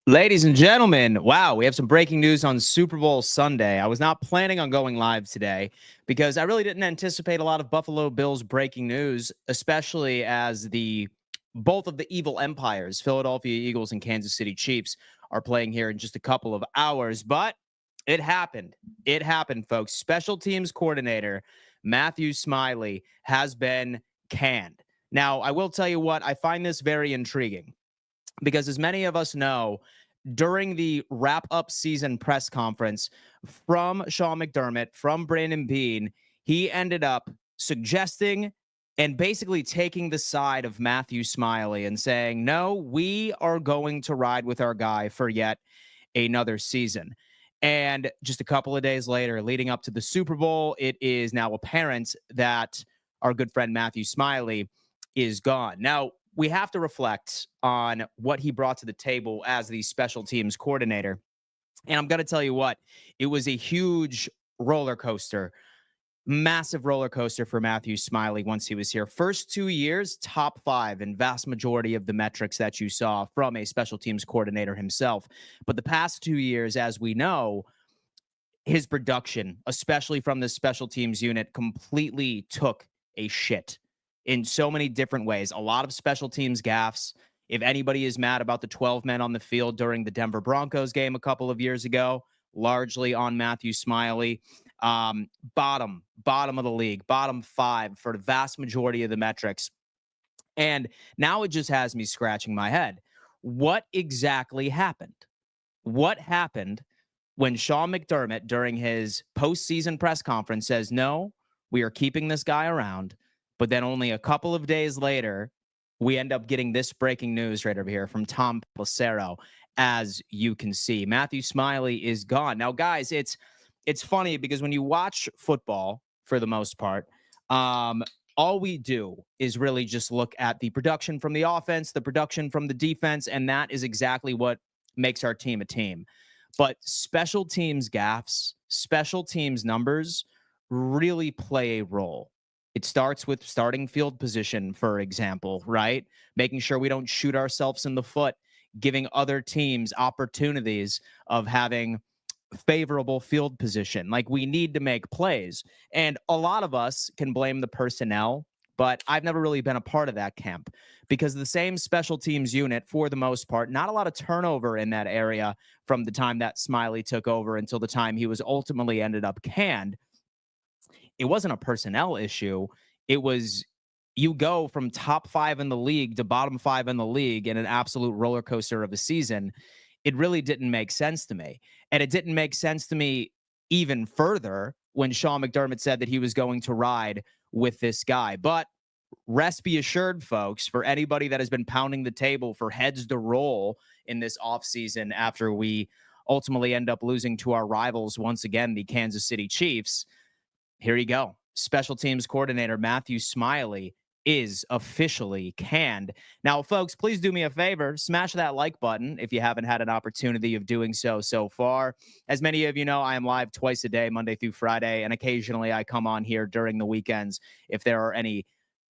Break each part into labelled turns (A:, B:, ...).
A: Ladies and gentlemen, wow, we have some breaking news on Super Bowl Sunday. I was not planning on going live today because I really didn't anticipate a lot of Buffalo Bills breaking news, especially as the both of the evil empires, Philadelphia Eagles and Kansas City Chiefs, are playing here in just a couple of hours. But it happened. It happened, folks. Special teams coordinator Matthew Smiley has been canned. Now, I will tell you what, I find this very intriguing because as many of us know, during the wrap-up season press conference from Sean McDermott, from Brandon Beane, he ended up suggesting and basically taking the side of Matthew Smiley and saying, no, we are going to ride with our guy for yet another season. And just a couple of days later, leading up to the Super Bowl, it is now apparent that our good friend Matthew Smiley is gone. Now, we have to reflect on what he brought to the table as the special teams coordinator. And I'm going to tell you what, it was a huge roller coaster, massive roller coaster for Matthew Smiley once he was here. First 2 years, top five in vast majority of the metrics that you saw from a special teams coordinator himself. But the past 2 years, as we know, his production, especially from the special teams unit, completely took a shit in so many different ways. A lot of special teams gaffes. If anybody is mad about the 12 men on the field during the Denver Broncos game a couple of years ago, largely on Matthew Smiley. Bottom of the league, bottom five for the vast majority of the metrics. And now it just has me scratching my head. What exactly happened? What happened when Sean McDermott, during his postseason press conference, says, no, we are keeping this guy around, but then only a couple of days later, we end up getting this breaking news right over here from Tom Pelissero, as you can see. Matthew Smiley is gone. Now, guys, it's funny because when you watch football, for the most part, all we do is really just look at the production from the offense, the production from the defense, and that is exactly what makes our team a team. But special teams gaffes, special teams numbers really play a role. It starts with starting field position, for example, right? Making sure we don't shoot ourselves in the foot, giving other teams opportunities of having favorable field position. Like, we need to make plays. And a lot of us can blame the personnel, but I've never really been a part of that camp because the same special teams unit, for the most part, not a lot of turnover in that area from the time that Smiley took over until the time he was ultimately ended up canned. It wasn't a personnel issue. It was, you go from top five in the league to bottom five in the league in an absolute roller coaster of a season. It really didn't make sense to me. And it didn't make sense to me even further when Sean McDermott said that he was going to ride with this guy. But rest be assured, folks, for anybody that has been pounding the table for heads to roll in this offseason after we ultimately end up losing to our rivals once again, the Kansas City Chiefs, here you go. Special teams coordinator Matthew Smiley is officially canned. Now, folks, please do me a favor. Smash that like button if you haven't had an opportunity of doing so far. As many of you know, I am live twice a day, Monday through Friday, and occasionally I come on here during the weekends if there are any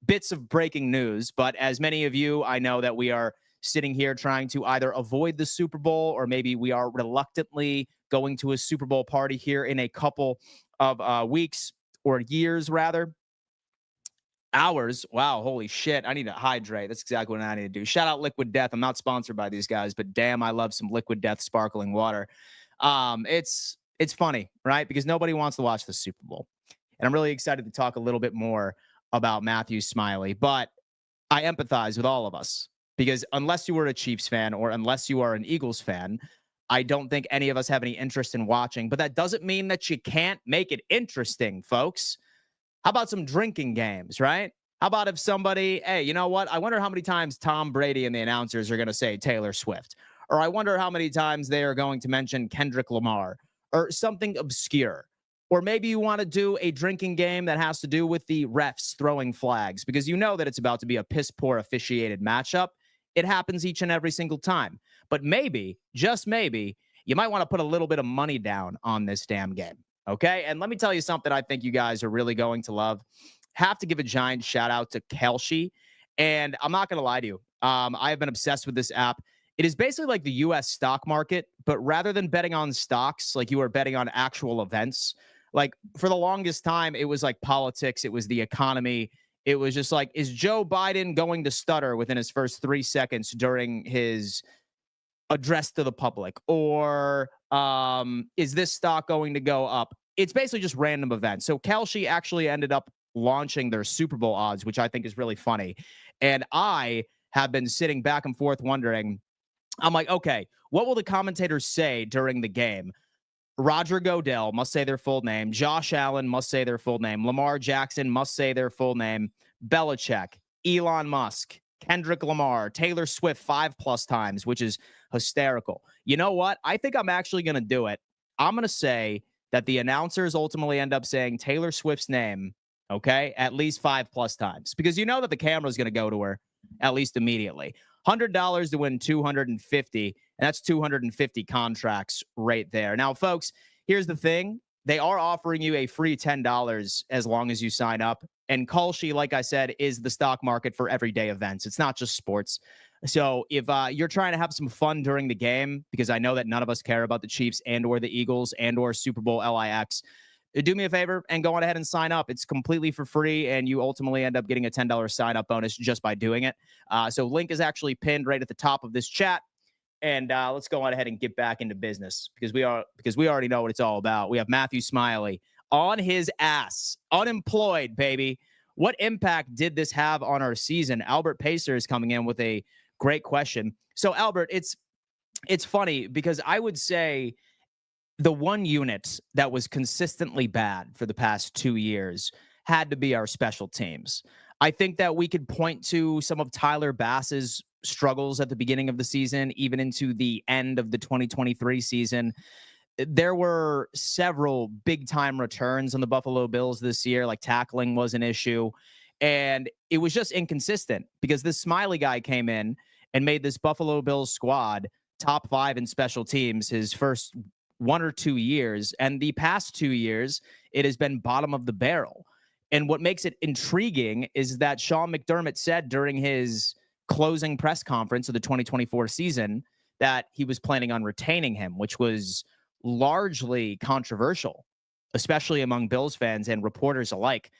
A: bits of breaking news. But as many of you, I know that we are sitting here trying to either avoid the Super Bowl or maybe we are reluctantly going to a Super Bowl party here in a couple of weeks or years, rather. Hours. Wow, holy shit. I need to hydrate. That's exactly what I need to do. Shout out Liquid Death. I'm not sponsored by these guys, but damn, I love some Liquid Death sparkling water. It's funny, right? Because nobody wants to watch the Super Bowl. And I'm really excited to talk a little bit more about Matthew Smiley, but I empathize with all of us because unless you were a Chiefs fan or unless you are an Eagles fan, I don't think any of us have any interest in watching, but that doesn't mean that you can't make it interesting, folks. How about some drinking games, right? How about if somebody, hey, you know what? I wonder how many times Tom Brady and the announcers are going to say Taylor Swift. Or I wonder how many times they are going to mention Kendrick Lamar or something obscure. Or maybe you want to do a drinking game that has to do with the refs throwing flags because you know that it's about to be a piss-poor officiated matchup. It happens each and every single time. But maybe, just maybe, you might want to put a little bit of money down on this damn game. Okay, and let me tell you something I think you guys are really going to love. Have to give a giant shout out to Kelshi. And I'm not going to lie to you. I have been obsessed with this app It is basically like the US stock market, but rather than betting on stocks, like you are betting on actual events. Like for the longest time, it was like politics, it was the economy. It was just like, is Joe Biden going to stutter within his first 3 seconds during his address to the public? Or is this stock going to go up? It's basically just random events. So Kalshi actually ended up launching their Super Bowl odds, which I think is really funny. And I have been sitting back and forth wondering, I'm like, okay, what will the commentators say during the game? Roger Goodell must say their full name. Josh Allen must say their full name. Lamar Jackson must say their full name. Belichick, Elon Musk, Kendrick Lamar, Taylor Swift 5+ times, which is hysterical. You know what? I think I'm actually going to do it. I'm going to say that the announcers ultimately end up saying Taylor Swift's name, okay, at least 5+ times, because you know that the camera is going to go to her at least immediately. $100 to win 250, and that's 250 contracts right there. Now, folks, here's the thing. They are offering you a free $10 as long as you sign up. And Kalshi, like I said, is the stock market for everyday events. It's not just sports. So if you're trying to have some fun during the game, because I know that none of us care about the Chiefs and or the Eagles and or Super Bowl LIX, do me a favor and go on ahead and sign up. It's completely for free, and you ultimately end up getting a $10 sign-up bonus just by doing it. So link is actually pinned right at the top of this chat. And let's go on ahead and get back into business because we already know what it's all about. We have Matthew Smiley on his ass, unemployed, baby. What impact did this have on our season? Albert Pacer is coming in with a great question. So, Albert, it's funny because I would say the one unit that was consistently bad for the past 2 years had to be our special teams. I think that we could point to some of Tyler Bass's struggles at the beginning of the season, even into the end of the 2023 season. There were several big time returns on the Buffalo Bills this year, like tackling was an issue. And it was just inconsistent because this Smiley guy came in and made this Buffalo Bills squad top 5 in special teams his first 1 or 2 years. And the past 2 years, it has been bottom of the barrel. And what makes it intriguing is that Sean McDermott said during his closing press conference of the 2024 season that he was planning on retaining him, which was largely controversial, especially among Bills fans and reporters alike.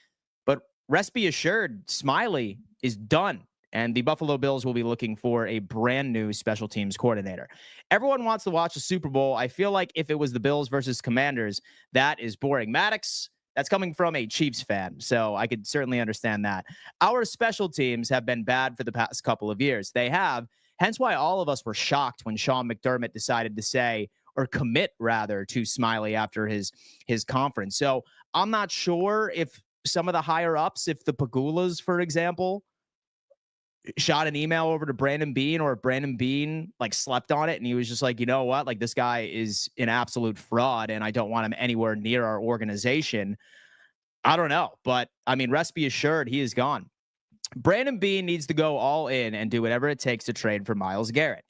A: But rest be assured, Smiley is done, and the Buffalo Bills will be looking for a brand new special teams coordinator. Everyone wants to watch the Super Bowl. I feel like if it was the Bills versus Commanders, that is boring. Maddox, that's coming from a Chiefs fan, so I could certainly understand that. Our special teams have been bad for the past couple of years. They have, hence why all of us were shocked when Sean McDermott decided to say, or commit rather, to Smiley after his conference. So I'm not sure if some of the higher ups, if the Pagulas, for example, shot an email over to Brandon Beane, or Brandon Beane like slept on it and he was just like, you know what, like this guy is an absolute fraud and I don't want him anywhere near our organization. I don't know, but I mean, rest be assured, he is gone. Brandon Beane needs to go all in and do whatever it takes to trade for Myles Garrett.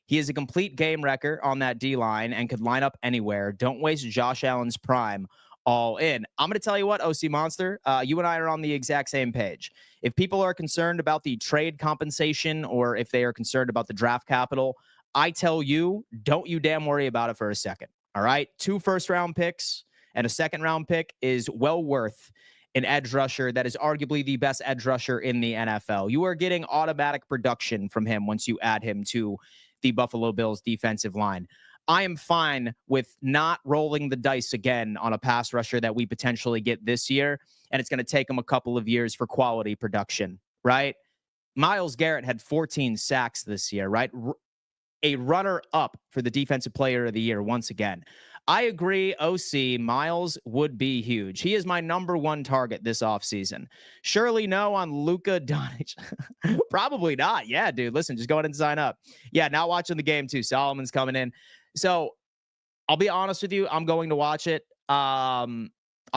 A: He is a complete game wrecker on that D-line and could line up anywhere. Don't waste Josh Allen's prime. All in. I'm going to tell you what, OC Monster, you and I are on the exact same page. If people are concerned about the trade compensation or if they are concerned about the draft capital, I tell you, don't you damn worry about it for a second. All right? 2 first-round picks and a second-round pick is well worth an edge rusher that is arguably the best edge rusher in the NFL. You are getting automatic production from him once you add him to the Buffalo Bills defensive line. I am fine with not rolling the dice again on a pass rusher that we potentially get this year, and it's going to take him a couple of years for quality production, right? Myles Garrett had 14 sacks this year, right? A runner-up for the Defensive Player of the Year once again. I agree, OC, Myles would be huge. He is my number 1 target this offseason. Surely no on Luka Doncic. Probably not. Yeah, dude, listen, just go ahead and sign up. Yeah, not watching the game too. Solomon's coming in. So I'll be honest with you. I'm going to watch it. I'll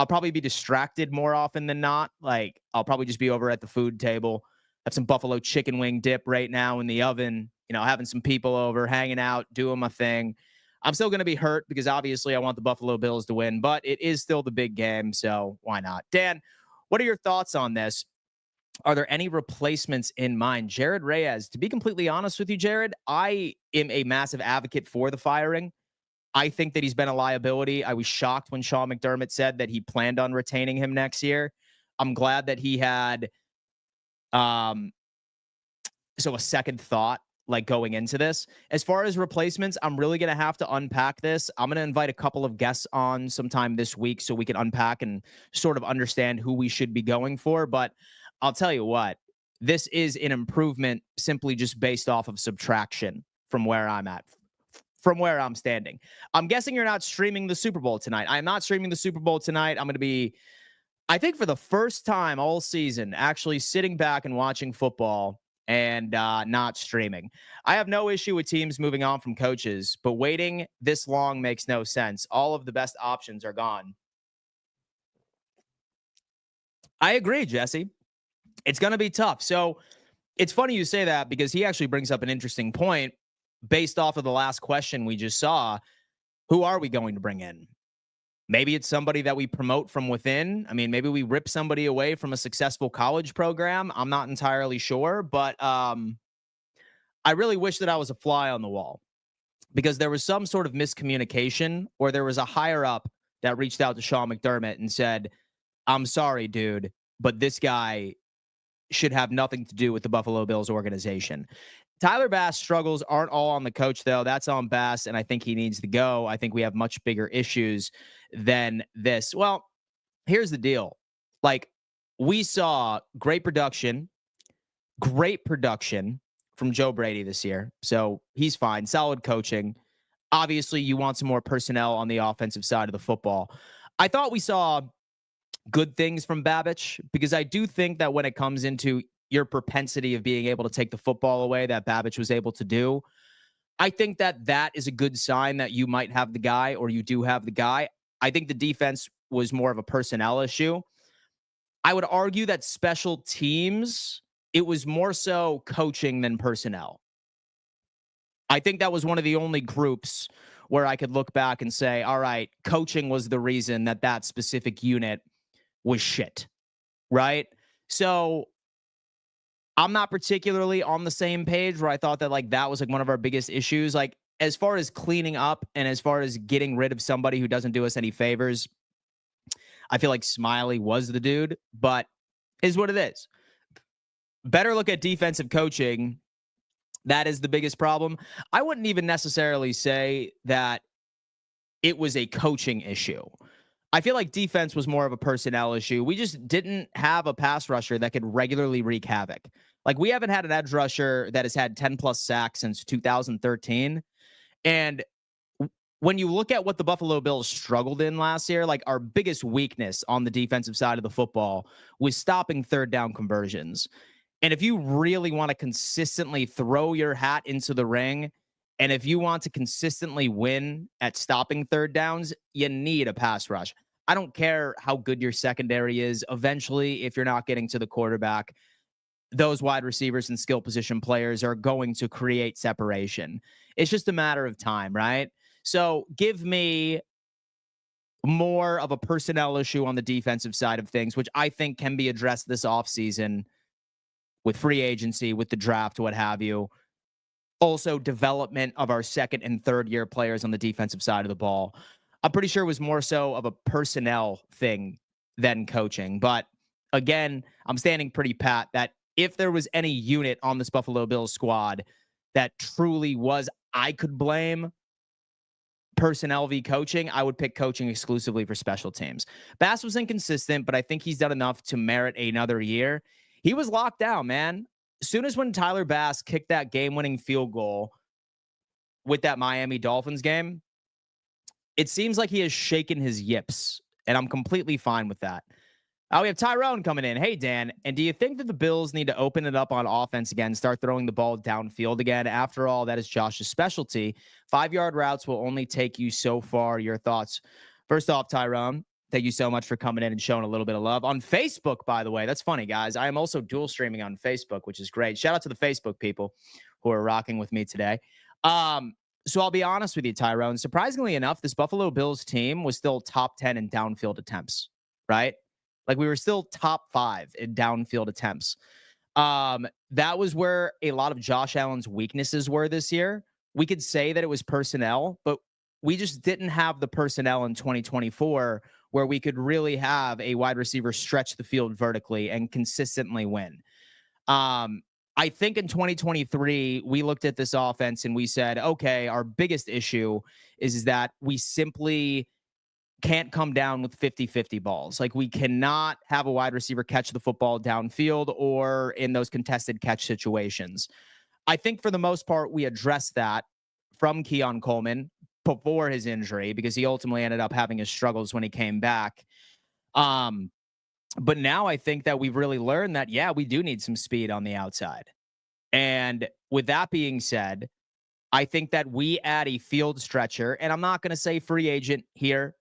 A: probably be distracted more often than not. Like I'll probably just be over at the food table, have some buffalo chicken wing dip right now in the oven, you know, having some people over, hanging out, doing my thing. I'm still going to be hurt because obviously I want the Buffalo Bills to win, but it is still the big game. So why not? Dan, what are your thoughts on this? Are there any replacements in mind? Jared Reyes, to be completely honest with you, Jared, I am a massive advocate for the firing. I think that he's been a liability. I was shocked when Sean McDermott said that he planned on retaining him next year. I'm glad that he had um a second thought like going into this. As far as replacements, I'm really going to have to unpack this. I'm going to invite a couple of guests on sometime this week so we can unpack and sort of understand who we should be going for. But I'll tell you what, this is an improvement simply just based off of subtraction from where I'm at, from where I'm standing. I'm guessing you're not streaming the Super Bowl tonight. I'm not streaming the Super Bowl tonight. I'm going to be, I think for the first time all season, actually sitting back and watching football and not streaming. I have no issue with teams moving on from coaches, but waiting this long makes no sense. All of the best options are gone. I agree, Jesse. It's going to be tough. So it's funny you say that because he actually brings up an interesting point based off of the last question we just saw. Who are we going to bring in? Maybe it's somebody that we promote from within. I mean, maybe we rip somebody away from a successful college program. I'm not entirely sure, but I really wish that I was a fly on the wall because there was some sort of miscommunication or there was a higher up that reached out to Sean McDermott and said, I'm sorry, dude, but this guy should have nothing to do with the Buffalo Bills organization. Tyler Bass' struggles aren't all on the coach, though. That's on Bass, and I think he needs to go. I think we have much bigger issues than this. Well, here's the deal. Like, we saw great production from Joe Brady this year. So he's fine. Solid coaching. Obviously, you want some more personnel on the offensive side of the football. I thought we saw good things from Babich because I do think that when it comes into your propensity of being able to take the football away that Babich was able to do, I think that that is a good sign that you might have the guy or you do have the guy. I think the defense was more of a personnel issue. I would argue that special teams, it was more so coaching than personnel. I think that was one of the only groups where I could look back and say, all right, coaching was the reason that that specific unit was shit, right? So I'm not particularly on the same page where I thought that like that was like one of our biggest issues. Like as far as cleaning up and as far as getting rid of somebody who doesn't do us any favors, I feel like Smiley was the dude, but is what it is. Better look at defensive coaching. That is the biggest problem. I wouldn't even necessarily say that it was a coaching issue. I feel like defense was more of a personnel issue. We just didn't have a pass rusher that could regularly wreak havoc. Like we haven't had an edge rusher that has had 10 plus sacks since 2013. And when you look at what the Buffalo Bills struggled in last year, like our biggest weakness on the defensive side of the football was stopping third down conversions. And if you really want to consistently throw your hat into the ring, and if you want to consistently win at stopping third downs, you need a pass rush. I don't care how good your secondary is. Eventually, if you're not getting to the quarterback, those wide receivers and skill position players are going to create separation. It's just a matter of time, right? So give me more of a personnel issue on the defensive side of things, which I think can be addressed this offseason with free agency, with the draft, what have you. Also, development of our second and third year players on the defensive side of the ball. I'm pretty sure it was more so of a personnel thing than coaching. But again, I'm standing pretty pat that if there was any unit on this Buffalo Bills squad that truly was, I could blame personnel v coaching, I would pick coaching exclusively for special teams. Bass was inconsistent, but I think he's done enough to merit another year. He was locked down, man. As soon as when Tyler Bass kicked that game-winning field goal with that Miami Dolphins game, it seems like he has shaken his yips, and I'm completely fine with that. We have Tyrone coming in. Hey, Dan, and do you think that the Bills need to open it up on offense again, start throwing the ball downfield again? After all, that is Josh's specialty. 5-yard routes will only take you so far. Your thoughts? First off, Tyrone, thank you so much for coming in and showing a little bit of love. On Facebook, by the way, that's funny, guys. I am also dual streaming on Facebook, which is great. Shout out to the Facebook people who are rocking with me today. So I'll be honest with you, Tyrone. Surprisingly enough, this Buffalo Bills team was still top 10 in downfield attempts, right? Like we were still top 5 in downfield attempts. That was where a lot of Josh Allen's weaknesses were this year. We could say that it was personnel, but we just didn't have the personnel in 2024 where we could really have a wide receiver stretch the field vertically and consistently win. I think in 2023, we looked at this offense and we said, okay, our biggest issue is that we simply can't come down with 50-50 balls. Like we cannot have a wide receiver catch the football downfield or in those contested catch situations. I think for the most part, we addressed that from Keon Coleman before his injury because he ultimately ended up having his struggles when he came back. But now I think that we've really learned that, yeah, we do need some speed on the outside. And with that being said, I think that we add a field stretcher, and I'm not going to say free agent here,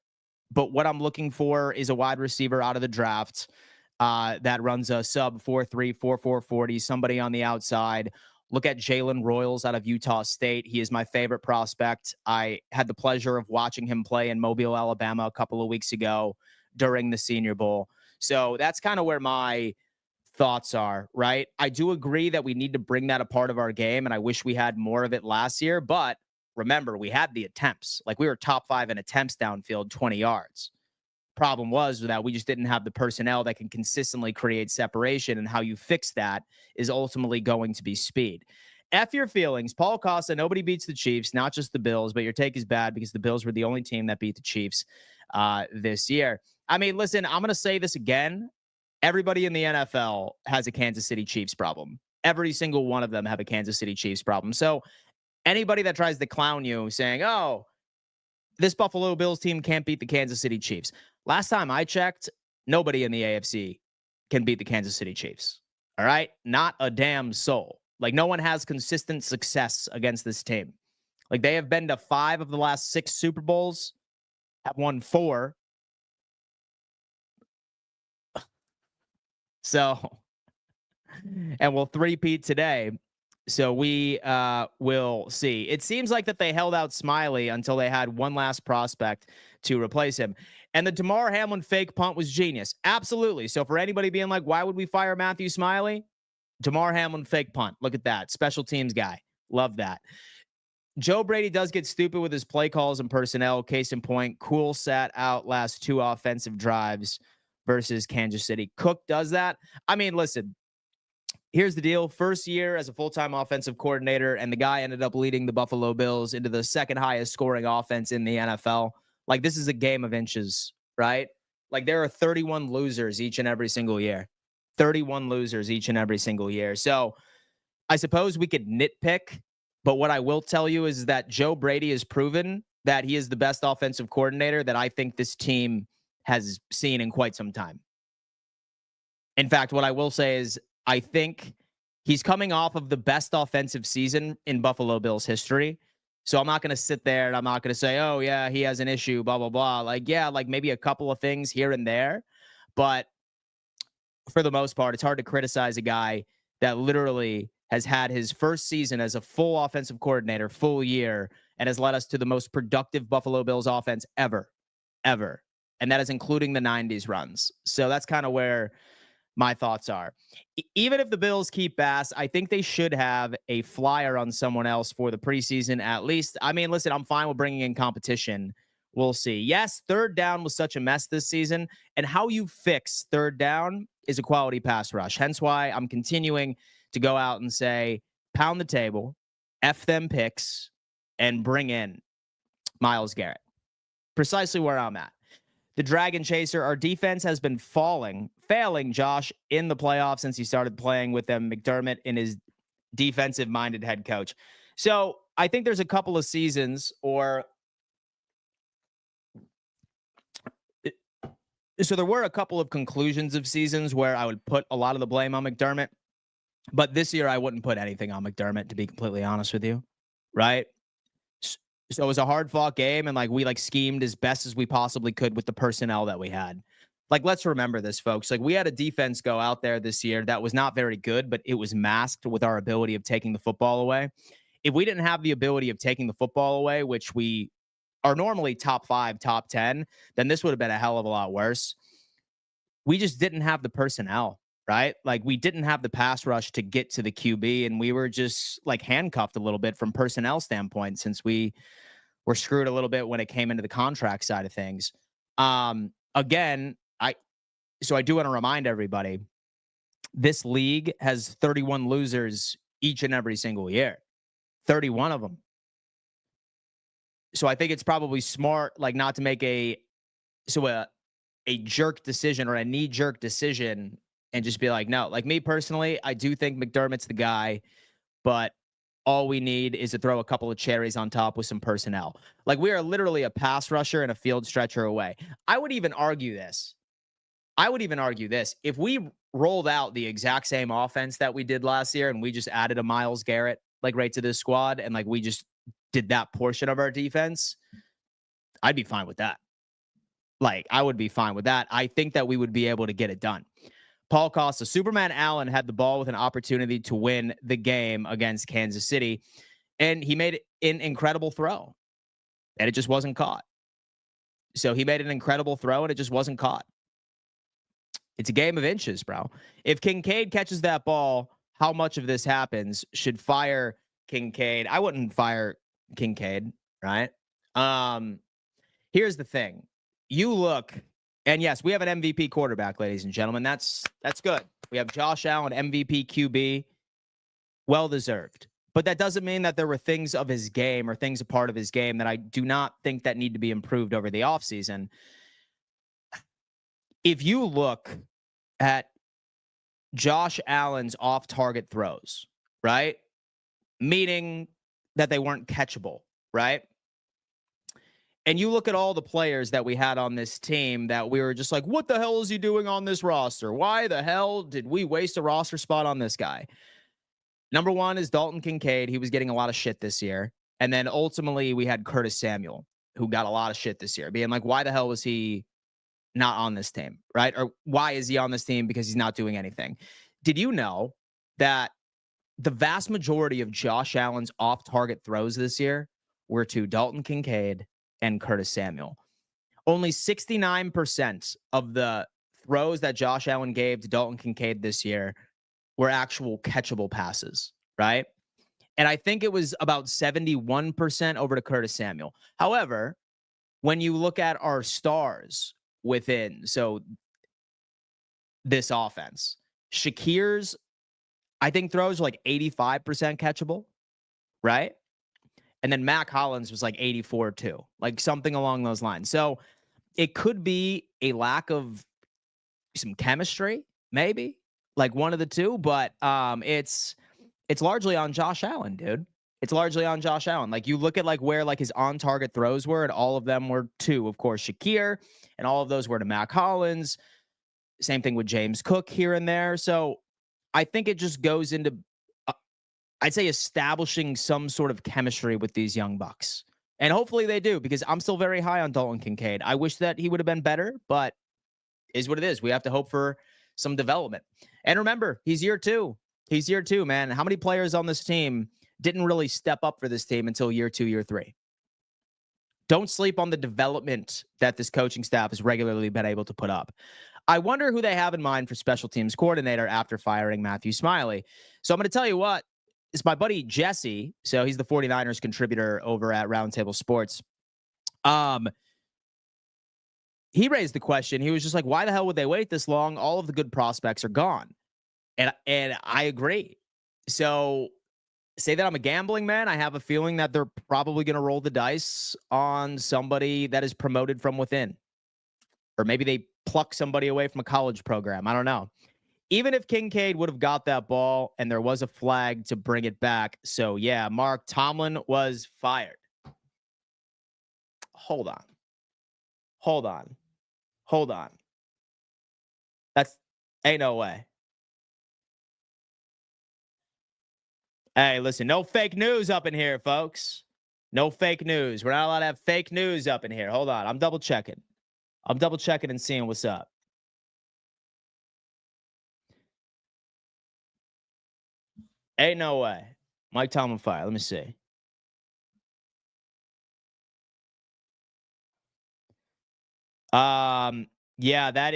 A: but what I'm looking for is a wide receiver out of the draft that runs a sub 4.3, 4.4 40, somebody on the outside. Look at Jalen Royals out of Utah State. He is my favorite prospect. I had the pleasure of watching him play in Mobile, Alabama a couple of weeks ago during the Senior Bowl. So that's kind of where my thoughts are, right? I do agree that we need to bring that a part of our game, and I wish we had more of it last year. But remember, we had the attempts. Like we were top 5 in attempts downfield, 20 yards. Problem was that we just didn't have the personnel that can consistently create separation, and how you fix that is ultimately going to be speed. F your feelings. Paul Costa, nobody beats the Chiefs, not just the Bills, but your take is bad because the Bills were the only team that beat the Chiefs this year. I mean, listen, I'm going to say this again. Everybody in the NFL has a Kansas City Chiefs problem. Every single one of them have a Kansas City Chiefs problem. So anybody that tries to clown you saying, oh, this Buffalo Bills team can't beat the Kansas City Chiefs. Last time I checked, nobody in the AFC can beat the Kansas City Chiefs. All right? Not a damn soul. Like no one has consistent success against this team. Like they have been to 5 of the last 6 Super Bowls, have won 4. So, and we'll three-peat today. So we will see. It seems like that they held out Smiley until they had one last prospect to replace him. And the Damar Hamlin fake punt was genius. Absolutely. So for anybody being like, why would we fire Matthew Smiley? Damar Hamlin fake punt. Look at that. Special teams guy. Love that. Joe Brady does get stupid with his play calls and personnel. Case in point, Cool sat out last 2 offensive drives versus Kansas City. Cook does that. I mean, listen, here's the deal. First year as a full-time offensive coordinator, and the guy ended up leading the Buffalo Bills into the second highest scoring offense in the NFL. Like, this is a game of inches, right? Like, there are 31 losers each and every single year. 31 losers each and every single year. So I suppose we could nitpick, but what I will tell you is that Joe Brady has proven that he is the best offensive coordinator that I think this team has seen in quite some time. In fact, what I will say is I think he's coming off of the best offensive season in Buffalo Bills history. So I'm not going to sit there and I'm not going to say, oh, yeah, he has an issue, blah, blah, blah. Like, yeah, like maybe a couple of things here and there. But for the most part, it's hard to criticize a guy that literally has had his first season as a full offensive coordinator, full year, and has led us to the most productive Buffalo Bills offense ever. And that is including the 90s runs. So that's kind of where my thoughts are. Even if the Bills keep Bass, I think they should have a flyer on someone else for the preseason at least. I mean, listen, I'm fine with bringing in competition. We'll see. Yes, third down was such a mess this season, and how you fix third down is a quality pass rush. Hence why I'm continuing to go out and say, pound the table, F them picks, and bring in Myles Garrett. Precisely where I'm at. The Dragon Chaser, our defense has been failing, Josh, in the playoffs since he started playing with them. McDermott in his defensive-minded head coach. So I think there's a couple of seasons so there were a couple of conclusions of seasons where I would put a lot of the blame on McDermott. But this year I wouldn't put anything on McDermott, to be completely honest with you. Right? So it was a hard-fought game, and we schemed as best as we possibly could with the personnel that we had. Let's remember this, folks. We had a defense go out there this year that was not very good, but it was masked with our ability of taking the football away. If we didn't have the ability of taking the football away, which we are normally top 5, top 10, then this would have been a hell of a lot worse. we just didn't have the personnel, right? Like we didn't have the pass rush to get to the QB, and we were just like handcuffed a little bit from personnel standpoint since we were screwed a little bit when it came into the contract side of things. Again, I do want to remind everybody, this league has 31 losers each and every single year. 31 of them. So I think it's probably smart, like, not to make a jerk decision or a knee jerk decision and just be like, no. Like me personally, I do think McDermott's the guy, but all we need is to throw a couple of cherries on top with some personnel. Like we are literally a pass rusher and a field stretcher away. I would even argue this. If we rolled out the exact same offense that we did last year and we just added a Myles Garrett like right to this squad and like we just did that portion of our defense, I'd be fine with that. Like, I would be fine with that. I think that we would be able to get it done. Paul Costa, Superman Allen had the ball with an opportunity to win the game against Kansas City, and he made an incredible throw, and it just wasn't caught. So he made an incredible throw, and it just wasn't caught. It's a game of inches, bro. If Kincaid catches that ball, how much of this happens? Should fire Kincaid? I wouldn't fire Kincaid, right? Here's the thing. You look, and yes, we have an MVP quarterback, ladies and gentlemen. That's good. We have Josh Allen, MVP QB, well-deserved. But that doesn't mean that there were things of his game or things a part of his game that I do not think that need to be improved over the offseason. If you look at Josh Allen's off-target throws, right? Meaning that they weren't catchable, right? And you look at all the players that we had on this team that we were just like, what the hell is he doing on this roster? Why the hell did we waste a roster spot on this guy? Number one is Dalton Kincaid. He was getting a lot of shit this year. And then ultimately we had Curtis Samuel, who got a lot of shit this year, being like, why the hell was he not on this team, right? Or why is he on this team? Because he's not doing anything. Did you know that the vast majority of Josh Allen's off-target throws this year were to Dalton Kincaid and Curtis Samuel? Only 69% of the throws that Josh Allen gave to Dalton Kincaid this year were actual catchable passes, right? And I think it was about 71% over to Curtis Samuel. However, when you look at our stars within, so this offense, Shakir's, I think, throws are like 85% catchable, right? And then Mac Hollins was like 84 too, like something along those lines. So it could be a lack of some chemistry, maybe like one of the two, but it's largely on Josh Allen, dude. It's largely on Josh Allen. Like you look at like where like his on-target throws were, and all of them were to, of course, Shakir, and all of those were to Mac Hollins. Same thing with James Cook here and there. So I think it just goes into, I'd say, establishing some sort of chemistry with these young bucks. And hopefully they do, because I'm still very high on Dalton Kincaid. I wish that he would have been better, but is what it is. We have to hope for some development. And remember, he's year two. He's year two, man. How many players on this team didn't really step up for this team until year two, year three? Don't sleep on the development that this coaching staff has regularly been able to put up. I wonder who they have in mind for special teams coordinator after firing Matthew Smiley. So I'm going to tell you what, it's my buddy Jesse. So he's the 49ers contributor over at Roundtable Sports. He raised the question. He was just like, why the hell would they wait this long? All of the good prospects are gone. And I agree. So say that I'm a gambling man, I have a feeling that they're probably going to roll the dice on somebody that is promoted from within. Or maybe they pluck somebody away from a college program. I don't know. Even if Kincaid would have got that ball and there was a flag to bring it back. So, yeah, Mark Tomlin was fired. Hold on. That's ain't no way. Hey, listen, no fake news up in here, folks. No fake news. We're not allowed to have fake news up in here. Hold on. I'm double checking and seeing what's up. Ain't no way. Mike Tomlin fired. Let me see. Yeah, that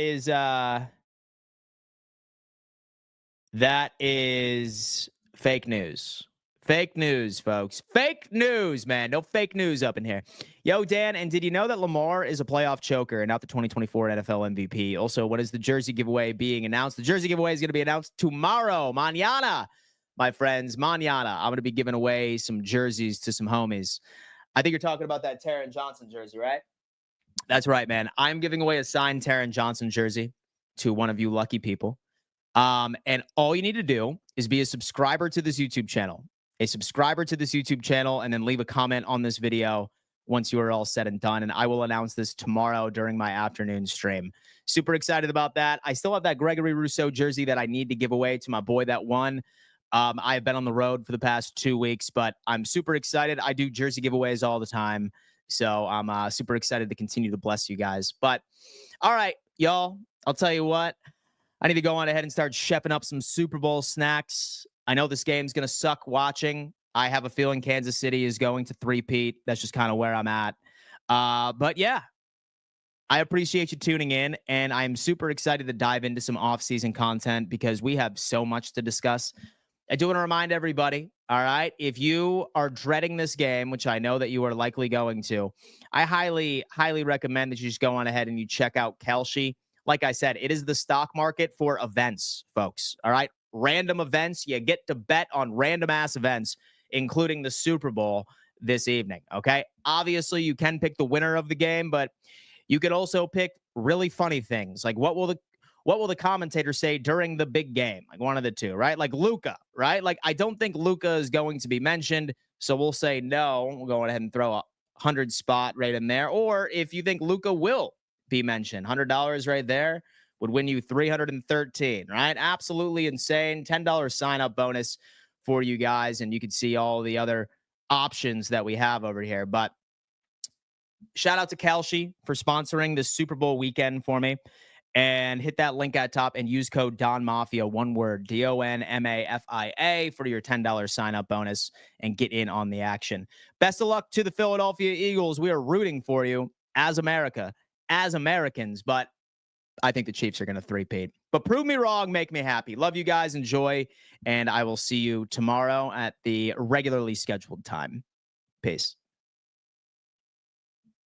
A: is fake news. Fake news, folks. Fake news, man. No fake news up in here. Yo, Dan, and did you know that Lamar is a playoff choker and not the 2024 NFL MVP? Also, what is the jersey giveaway being announced? The jersey giveaway is going to be announced tomorrow, mañana, my friends. Mañana. I'm going to be giving away some jerseys to some homies. I think you're talking about that Taron Johnson jersey, right? That's right, man. I'm giving away a signed Taron Johnson jersey to one of you lucky people. And all you need to do is be a subscriber to this YouTube channel, and then leave a comment on this video once you are all said and done. And I will announce this tomorrow during my afternoon stream. Super excited about that. I still have that Gregory Rousseau jersey that I need to give away to my boy that won. I've been on the road for the past 2 weeks, but I'm super excited. I do jersey giveaways all the time. So I'm super excited to continue to bless you guys. But all right, y'all, I'll tell you what. I need to go on ahead and start chefing up some Super Bowl snacks. I know this game's going to suck watching. I have a feeling Kansas City is going to three-peat. That's just kind of where I'm at. But yeah, I appreciate you tuning in, and I'm super excited to dive into some off-season content because we have so much to discuss. I do want to remind everybody, all right, if you are dreading this game, which I know that you are likely going to, I highly, highly recommend that you just go on ahead and you check out Kelshi. Like I said, it is the stock market for events, folks. All right. Random events. You get to bet on random ass events, including the Super Bowl this evening. Okay. Obviously, you can pick the winner of the game, but you could also pick really funny things. Like what will the commentator say during the big game? Like one of the two, right? Like Luca, right? Like I don't think Luca is going to be mentioned. So we'll say no. We'll go ahead and throw a 100 spot right in there. Or if you think Luca will be mentioned, $100 right there would win you 313, right? Absolutely insane. $10 sign up bonus for you guys. And you can see all the other options that we have over here. But shout out to Kelshi for sponsoring this Super Bowl weekend for me. And hit that link at top and use code Don Mafia, one word, DONMAFIA, for your $10 sign up bonus and get in on the action. Best of luck to the Philadelphia Eagles. We are rooting for you as America, as Americans, but I think the Chiefs are going to three-peat. But prove me wrong, make me happy. Love you guys, enjoy, and I will see you tomorrow at the regularly scheduled time. Peace.